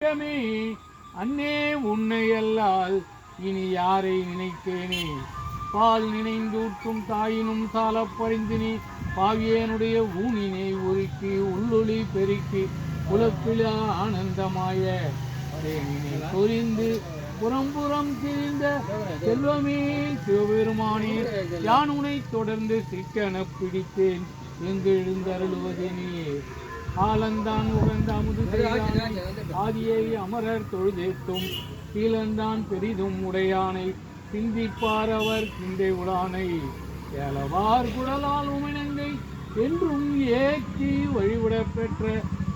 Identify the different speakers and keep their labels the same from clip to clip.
Speaker 1: அன்னே உன்னை அல்லால் இனி யாரை நினைத்தேனே. பால் நினைந்தூட்டும் தாயினும் சால பறிந்தினி பாவியனுடைய ஊனினை உருக்கி உள்ளொளி பெருக்கி குலப்பிலா ஆனந்தமாய சொரிந்து புறம்புறம் திரிந்த செல்வமே சிவபெருமானே, யான் உனை தொடர்ந்து சிக்கன பிடித்தேன் எங்கு எழுந்தருளுவதேனே. ஆலந்தான் உகந்த அமுது ஆதியை அமரர் தொழுதேத்தும் கீழந்தான் பெரிதும் உடையானை சிந்திப்பார் அவர் கிண்டை உடானை ஏலவார் குடலால் உமிழங்கை என்றும் ஏற்றி வழிவிட பெற்ற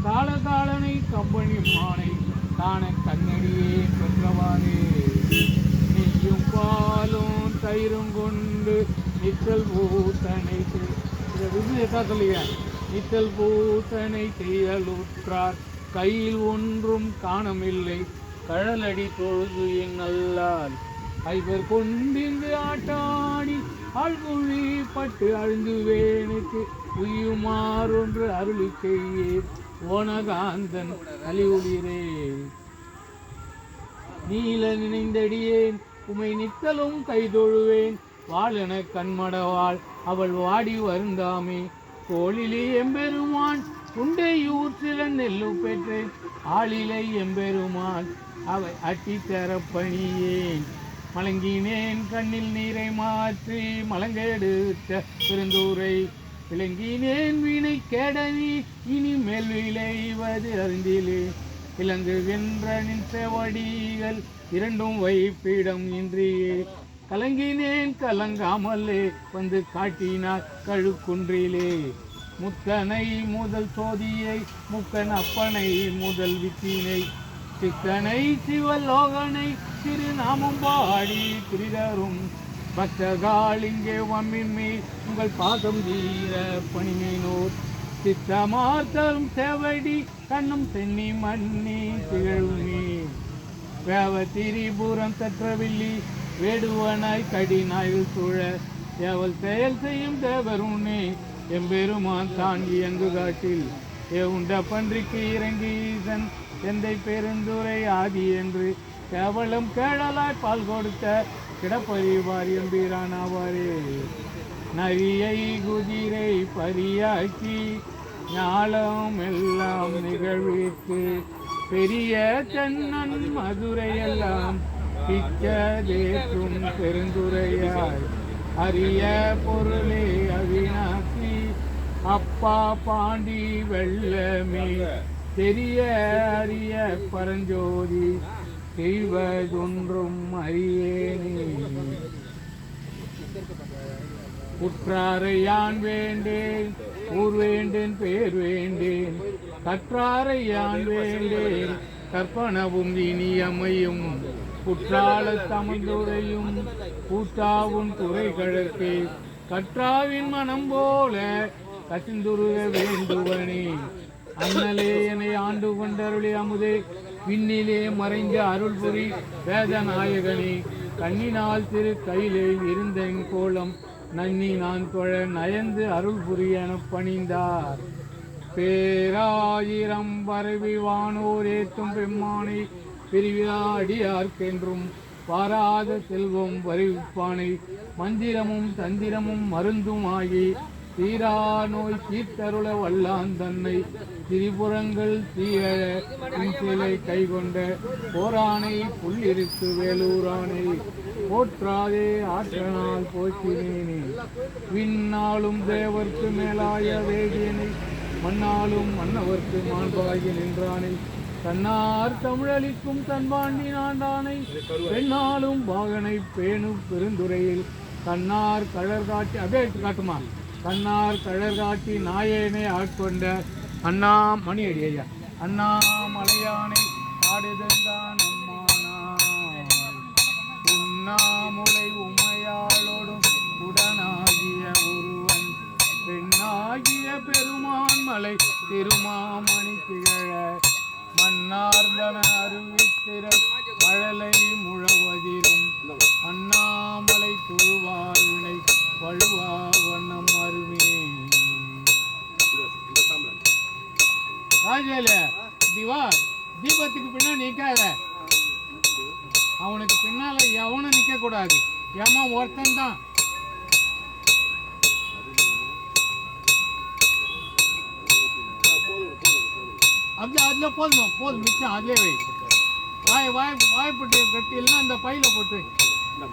Speaker 1: காலகாலனை கம்பனி மானை காண கண்ணடியே பெற்றவாறே. நெய்யும் பாலும் தயிரும் கொண்டு நிச்சல் பூத்தனை சொல்லிய நித்தல் பூசனை செய்யலுற்றார் கையில் ஒன்றும் காணமில்லை கழலடி தொழுது என்னால் ஐவர் கொண்டிந்து ஆட்டாடி ஆழ்குழி பட்டு அழுந்துவேனுக்கு உயுமாறொன்று அருளி செய்யே ஓனகாந்தன் அலிவுளிரே. நீல நினைந்தடியேன் உமை நித்தலும் கைதொழுவேன் வாழென கண்மடவாள் அவள் வாடி வருந்தாமே. கோளிலே எம்பெருமான் குண்டையூர் சில நெல்லு பெற்றேன் ஆளிலை எம்பெருமான் அவை அட்டி தரப்பணியேன். மலங்கினேன் கண்ணில் நீரை மாற்றி மலங்கெடுத்த பெருந்தூரை விளங்கினேன் வீணை கேடவி இனி மேல் விளைவது அறிந்திலே. இலங்குகின்ற நின் செவடிகள் இரண்டும் வைப்பிடம் இன்றியே கலங்கினேன் கலங்காமல்லே வந்து காட்டினார் கழுக்குன்றிலே. முத்தனை முதல் சோதியை முக்கன் அப்பனை முதல் வித்தினை சிக்கனை சிவலோகனை திருநாமம் பாடி திரிதரும் பக்தகால் இங்கே வம்மின்மே உங்கள் பாதம் தீர பணிமேனோர் சித்தமார்த்தரும் சேவடி கண்ணும் சென்னி மன்னி திகழ்மே. வேவ திரிபுரம் தற்றவில்லி வேடுவனாய் கடினாயில் சூழ ஏவல் செயல் செய்யும் தேவருணே எம்பெருமான் தாங்கி எங்கு காட்டில் ஏவுண்ட பன்றிக்கு இறங்கி ஈசன் எந்தை பெருந்துரை ஆதி என்று கேவலம் கேழலாய் பால் கொடுத்த கிடப்பறிவார் எம்பீரானாவாரே. நரியை குதிரை பரியாக்கி ஞாலம் எல்லாம் நிகழ்வித்து பெரிய தென்னன் மதுரையெல்லாம் பிச்சதேற்றும் பெருந்துரையாய் அரிய பொருளே அவினாசி அப்பா பாண்டி வெள்ளமே தெரிய அரிய பரஞ்சோதி செய்வதொன்றும் அறியேனே. உற்றாரை யான் வேண்டேன் ஊர் வேண்டேன் பேர் வேண்டேன் கற்றாரை யான் வேண்டேன் கற்பனவும் இனியமையும் குற்றால தமந்துரையும் கூட்டாவும் துறை கழற்கே கற்றாவின் மனம் போல கசிந்துருக வேண்டுவனே. அண்ணலே என்னை ஆண்டு கொண்டருளே அமுதே விண்ணிலே மறைந்த அருள் புரி வேதநாயகனே. கண்ணினால் திரு கையிலே இருந்த கோலம் நன்னி நான் தொழ நயந்து அருள் புரிய என பணிந்தார். பேராயிரம் பரவி வானோர் ஏத்தும் பெம்மானை பிரிவிழா அடியார்க்கென்றும் பாராத செல்வம் வருவிப்பானை மந்திரமும் தந்திரமும் மருந்தும் ஆகி தீரா நோய் தீர்த்தருள வல்லான் தன்னை திரிபுரங்கள் தீர சிலை கைகொண்ட போரானை புள்ளிருக்கு வேலூரானை போற்றாதே ஆற்றனால் போற்றினேனே. விண்ணாலும் தேவர்க்கு மேலாய வேதியனை மண்ணாலும் மன்னவர்க்கு மாண்பாகி நின்றானை தன்னார் தமிழளிக்கும் தன்பாண்டி நாண்டானை பெண்ணாலும் பாகனை பேணு பெருந்துறையில் கண்ணார் கழற் காட்டி அப்படியே காட்டுமா கண்ணார் கழற் காட்டி நாயேனை ஆட்கொண்ட அண்ணா மணி அடி ஐயா அண்ணா மலையானை ஆடுதந்தான் உண்ணாமுலை உமையாளோடும் உடனாகிய ஒருவன் பெண்ணாகிய பெருமான் மலை திருமாமணி திகழ மன்னார்ந்தன அருவித்திர மழலை முழவதிரும் அண்ணாமலை தொழுவார் வினை பழுவா வண்ணம் அருமே. ராஜல திவா தீபத்துக்கு பின்னாடி நிற்காத. அவனுக்கு பின்னால எவனும் நிற்க கூடாது. எவன் ஒருத்தன் தான். அதுல போதும் மிச்சம் அதுலேயே வை. வாய்ப்பட்டு கட்டி இல்லைன்னா அந்த பையில போட்டு வை.